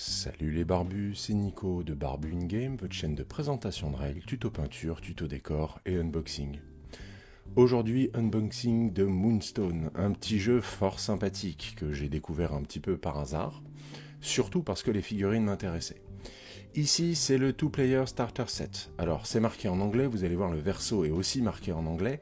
Salut les barbus, c'est Nico de Barbu in Game, votre chaîne de présentation de règles, tuto peinture, tuto décor et unboxing. Aujourd'hui, unboxing de Moonstone, un petit jeu fort sympathique que j'ai découvert un petit peu par hasard, surtout parce que les figurines m'intéressaient. Ici, c'est le 2-Player Starter Set. Alors, c'est marqué en anglais, vous allez voir le verso est aussi marqué en anglais.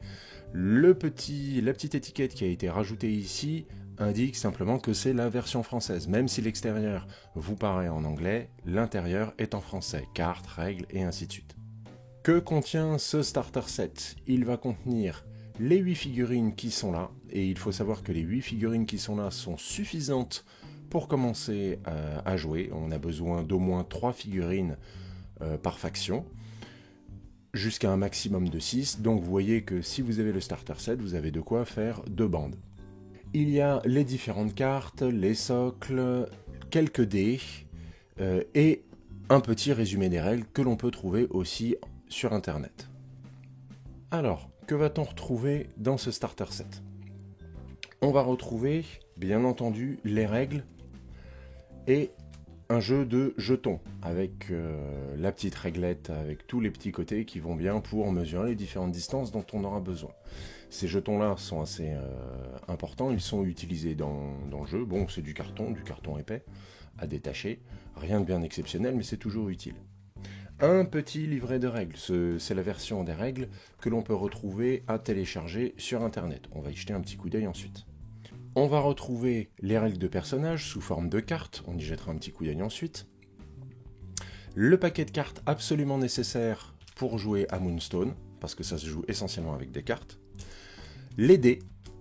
La petite étiquette qui a été rajoutée ici indique simplement que c'est la version française. Même si l'extérieur vous paraît en anglais, l'intérieur est en français, cartes, règles et ainsi de suite. Que contient ce starter set? Il va contenir les 8 figurines qui sont là, et il faut savoir que les 8 figurines qui sont là sont suffisantes pour commencer à jouer. On a besoin d'au moins 3 figurines par faction, jusqu'à un maximum de 6, donc vous voyez que si vous avez le starter set, vous avez de quoi faire 2 bandes. Il y a les différentes cartes, les socles, quelques dés et un petit résumé des règles que l'on peut trouver aussi sur internet. Alors, que va-t-on retrouver dans ce starter set? On va retrouver, bien entendu, les règles et un jeu de jetons avec la petite réglette avec tous les petits côtés qui vont bien pour mesurer les différentes distances dont on aura besoin. Ces jetons-là sont assez importants, ils sont utilisés dans le jeu. Bon, c'est du carton épais à détacher, rien de bien exceptionnel, mais c'est toujours utile. Un petit livret de règles, c'est la version des règles que l'on peut retrouver à télécharger sur internet. On va y jeter un petit coup d'œil ensuite. On va retrouver les règles de personnages sous forme de cartes, on y jettera un petit coup d'œil ensuite. Le paquet de cartes absolument nécessaire pour jouer à Moonstone, parce que ça se joue essentiellement avec des cartes. Les dés,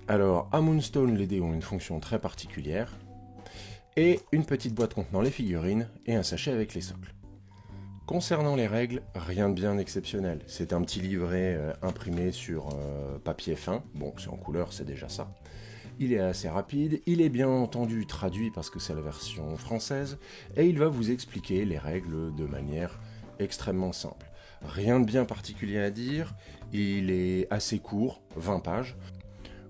alors à Moonstone les dés ont une fonction très particulière. Et une petite boîte contenant les figurines et un sachet avec les socles. Concernant les règles, rien de bien exceptionnel. C'est un petit livret imprimé sur papier fin, bon c'est en couleur, c'est déjà ça. Il est assez rapide, il est bien entendu traduit parce que c'est la version française, et il va vous expliquer les règles de manière extrêmement simple. Rien de bien particulier à dire, il est assez court, 20 pages.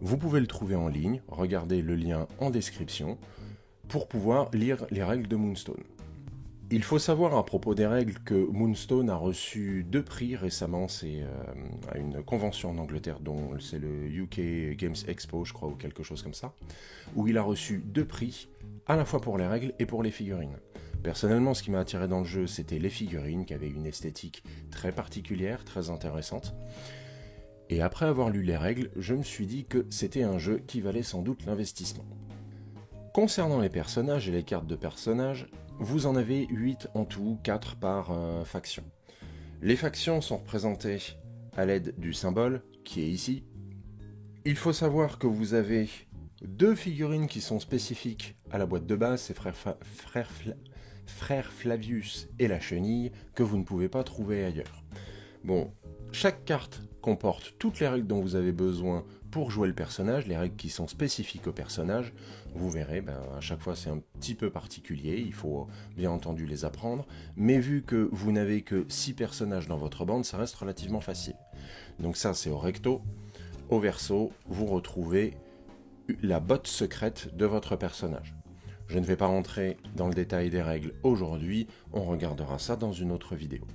Vous pouvez le trouver en ligne, regardez le lien en description, pour pouvoir lire les règles de Moonstone. Il faut savoir à propos des règles que Moonstone a reçu 2 prix récemment, c'est à une convention en Angleterre, dont c'est le UK Games Expo, je crois, ou quelque chose comme ça, où il a reçu 2 prix, à la fois pour les règles et pour les figurines. Personnellement, ce qui m'a attiré dans le jeu, c'était les figurines, qui avaient une esthétique très particulière, très intéressante. Et après avoir lu les règles, je me suis dit que c'était un jeu qui valait sans doute l'investissement. Concernant les personnages et les cartes de personnages, vous en avez 8 en tout, 4 par faction. Les factions sont représentées à l'aide du symbole, qui est ici. Il faut savoir que vous avez 2 figurines qui sont spécifiques à la boîte de base, c'est Frère Flavius et la chenille, que vous ne pouvez pas trouver ailleurs. Bon, chaque carte comporte toutes les règles dont vous avez besoin pour jouer le personnage, les règles qui sont spécifiques au personnage. Vous verrez, à chaque fois c'est un petit peu particulier, il faut bien entendu les apprendre, mais vu que vous n'avez que 6 personnages dans votre bande, ça reste relativement facile. Donc ça c'est au recto. Au verso, vous retrouvez la botte secrète de votre personnage. Je ne vais pas rentrer dans le détail des règles aujourd'hui, on regardera ça dans une autre vidéo.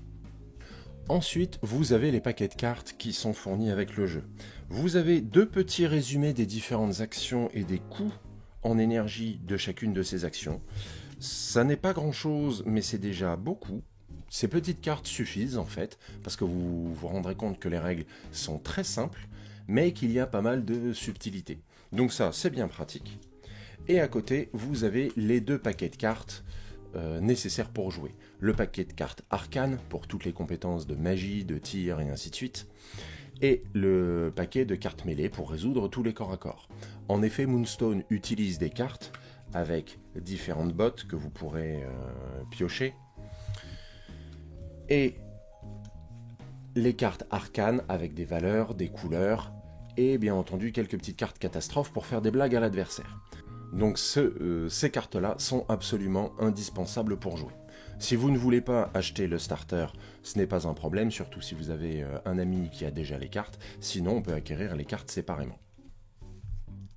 Ensuite, vous avez les paquets de cartes qui sont fournis avec le jeu. Vous avez 2 petits résumés des différentes actions et des coûts en énergie de chacune de ces actions. Ça n'est pas grand chose, mais c'est déjà beaucoup. Ces petites cartes suffisent en fait, parce que vous vous rendrez compte que les règles sont très simples, mais qu'il y a pas mal de subtilités. Donc ça, c'est bien pratique. Et à côté, vous avez les 2 paquets de cartes nécessaires pour jouer. Le paquet de cartes arcanes pour toutes les compétences de magie, de tir et ainsi de suite. Et le paquet de cartes mêlées pour résoudre tous les corps à corps. En effet, Moonstone utilise des cartes avec différentes bottes que vous pourrez piocher. Et les cartes arcanes avec des valeurs, des couleurs et bien entendu quelques petites cartes catastrophes pour faire des blagues à l'adversaire. Donc ces cartes-là sont absolument indispensables pour jouer. Si vous ne voulez pas acheter le starter, ce n'est pas un problème, surtout si vous avez un ami qui a déjà les cartes, sinon on peut acquérir les cartes séparément.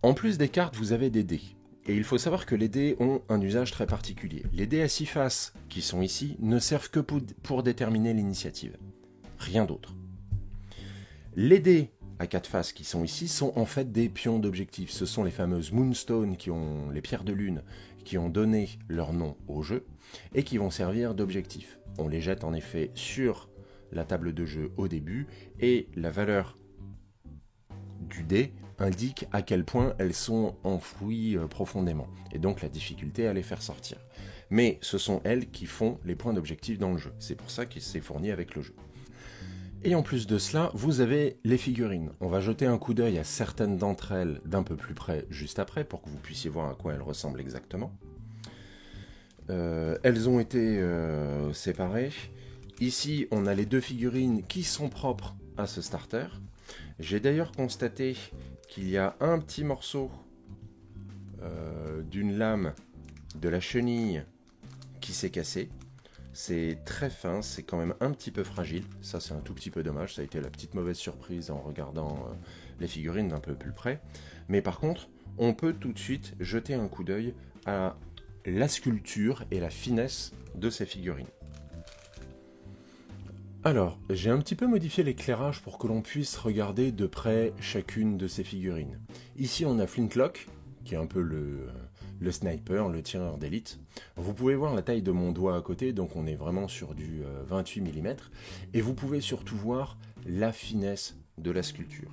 En plus des cartes, vous avez des dés. Et il faut savoir que les dés ont un usage très particulier. Les dés à 6 faces qui sont ici ne servent que pour déterminer l'initiative. Rien d'autre. Les dés à 4 faces qui sont ici sont en fait des pions d'objectif. Ce sont les fameuses Moonstone, les pierres de lune, qui ont donné leur nom au jeu et qui vont servir d'objectif. On les jette en effet sur la table de jeu au début et la valeur du dé indique à quel point elles sont enfouies profondément et donc la difficulté à les faire sortir. Mais ce sont elles qui font les points d'objectif dans le jeu. C'est pour ça qu'il s'est fourni avec le jeu. Et en plus de cela, vous avez les figurines. On va jeter un coup d'œil à certaines d'entre elles d'un peu plus près juste après pour que vous puissiez voir à quoi elles ressemblent exactement. Elles ont été séparées. Ici, on a les 2 figurines qui sont propres à ce starter. J'ai d'ailleurs constaté qu'il y a un petit morceau d'une lame de la chenille qui s'est cassé. C'est très fin, c'est quand même un petit peu fragile. Ça, c'est un tout petit peu dommage. Ça a été la petite mauvaise surprise en regardant les figurines d'un peu plus près. Mais par contre, on peut tout de suite jeter un coup d'œil à la sculpture et la finesse de ces figurines. Alors, j'ai un petit peu modifié l'éclairage pour que l'on puisse regarder de près chacune de ces figurines. Ici, on a Flintlock, qui est un peu le sniper, le tireur d'élite. Vous pouvez voir la taille de mon doigt à côté, donc on est vraiment sur du 28 mm. Et vous pouvez surtout voir la finesse de la sculpture.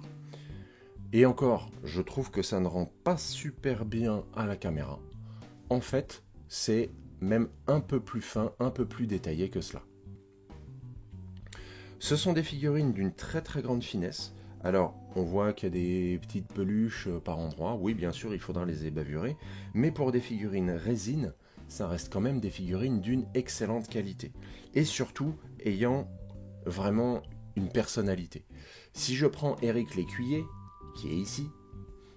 Et encore, je trouve que ça ne rend pas super bien à la caméra. En fait, c'est même un peu plus fin, un peu plus détaillé que cela. Ce sont des figurines d'une très très grande finesse. Alors, on voit qu'il y a des petites peluches par endroits. Oui, bien sûr, il faudra les ébavurer. Mais pour des figurines résine, ça reste quand même des figurines d'une excellente qualité. Et surtout, ayant vraiment une personnalité. Si je prends Eric l'écuyer, qui est ici,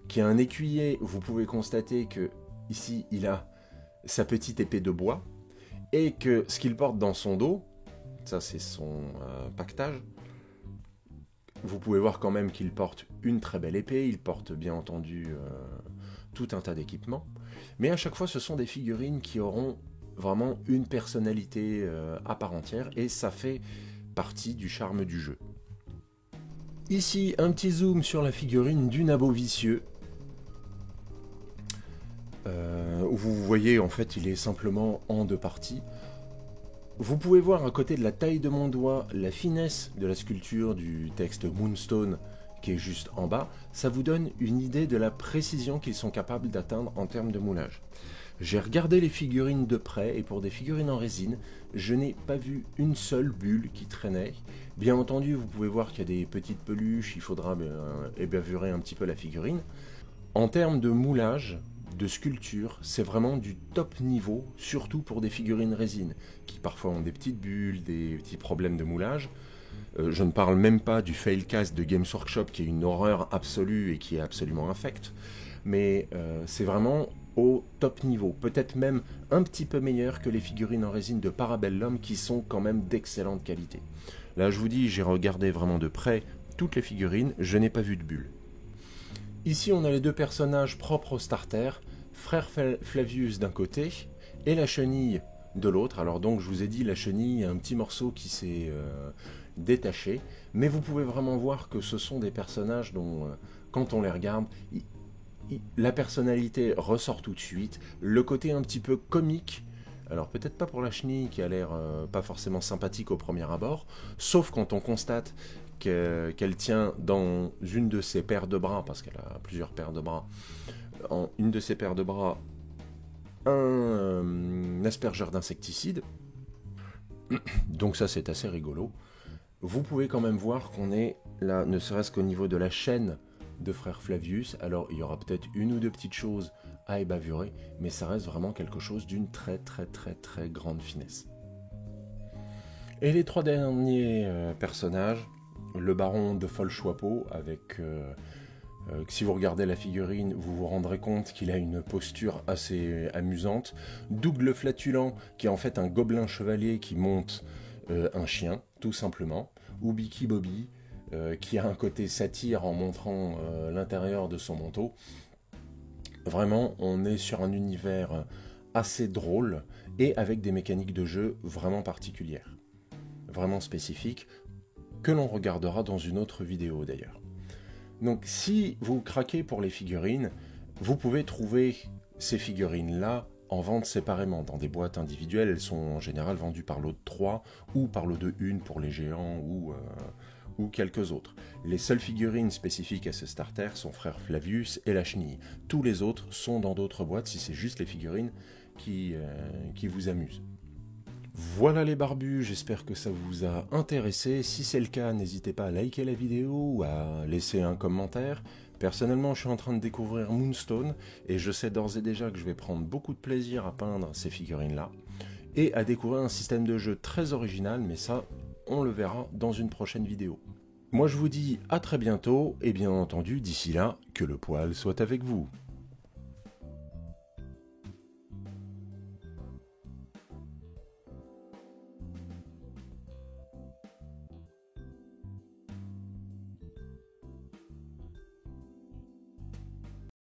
qui est un écuyer, vous pouvez constater que ici, il a sa petite épée de bois, et que ce qu'il porte dans son dos, ça c'est son pactage, vous pouvez voir quand même qu'il porte une très belle épée, il porte bien entendu tout un tas d'équipements, mais à chaque fois ce sont des figurines qui auront vraiment une personnalité à part entière, et ça fait partie du charme du jeu. Ici, un petit zoom sur la figurine du nabot vicieux. Vous voyez, en fait, il est simplement en 2 parties. Vous pouvez voir à côté de la taille de mon doigt la finesse de la sculpture du texte Moonstone qui est juste en bas. Ça vous donne une idée de la précision qu'ils sont capables d'atteindre en termes de moulage. J'ai regardé les figurines de près et pour des figurines en résine, je n'ai pas vu une seule bulle qui traînait. Bien entendu, vous pouvez voir qu'il y a des petites peluches, il faudra ébavurer un petit peu la figurine. En termes de moulage, de sculpture, c'est vraiment du top niveau, surtout pour des figurines résine, qui parfois ont des petites bulles, des petits problèmes de moulage. Je ne parle même pas du failcast de Games Workshop, qui est une horreur absolue et qui est absolument infecte, mais c'est vraiment au top niveau, peut-être même un petit peu meilleur que les figurines en résine de Parabellum, qui sont quand même d'excellente qualité. Là, je vous dis, j'ai regardé vraiment de près toutes les figurines, je n'ai pas vu de bulles. Ici, on a les 2 personnages propres au starter, Frère Flavius d'un côté et la chenille de l'autre. Alors donc, je vous ai dit, la chenille, il y a un petit morceau qui s'est détaché, mais vous pouvez vraiment voir que ce sont des personnages dont, quand on les regarde, la personnalité ressort tout de suite, le côté un petit peu comique. Alors peut-être pas pour la chenille qui a l'air pas forcément sympathique au premier abord, sauf quand on constate qu'elle tient dans une de ses paires de bras, parce qu'elle a plusieurs paires de bras, en une de ses paires de bras, un aspergeur d'insecticide. Donc ça c'est assez rigolo. Vous pouvez quand même voir qu'on est là, ne serait-ce qu'au niveau de la chaîne de Frère Flavius. Alors il y aura peut-être une ou 2 petites choses à ébavurer, mais ça reste vraiment quelque chose d'une très très très très grande finesse. Et les 3 derniers personnages, le baron de Folchoipeau, avec si vous regardez la figurine, vous vous rendrez compte qu'il a une posture assez amusante. Doug le flatulent, qui est en fait un gobelin chevalier qui monte un chien, tout simplement. Ou Bicky Bobby, qui a un côté satire en montrant l'intérieur de son manteau. Vraiment, on est sur un univers assez drôle et avec des mécaniques de jeu vraiment particulières, vraiment spécifiques, que l'on regardera dans une autre vidéo d'ailleurs. Donc si vous craquez pour les figurines, vous pouvez trouver ces figurines-là en vente séparément. Dans des boîtes individuelles, elles sont en général vendues par lot de 3 ou par lot de 1 pour les géants ou quelques autres. Les seules figurines spécifiques à ce starter sont Frère Flavius et la chenille. Tous les autres sont dans d'autres boîtes si c'est juste les figurines qui vous amusent. Voilà les barbus, j'espère que ça vous a intéressé. Si c'est le cas, n'hésitez pas à liker la vidéo ou à laisser un commentaire. Personnellement, je suis en train de découvrir Moonstone et je sais d'ores et déjà que je vais prendre beaucoup de plaisir à peindre ces figurines-là et à découvrir un système de jeu très original, mais ça, on le verra dans une prochaine vidéo. Moi, je vous dis à très bientôt et bien entendu, d'ici là, que le poil soit avec vous.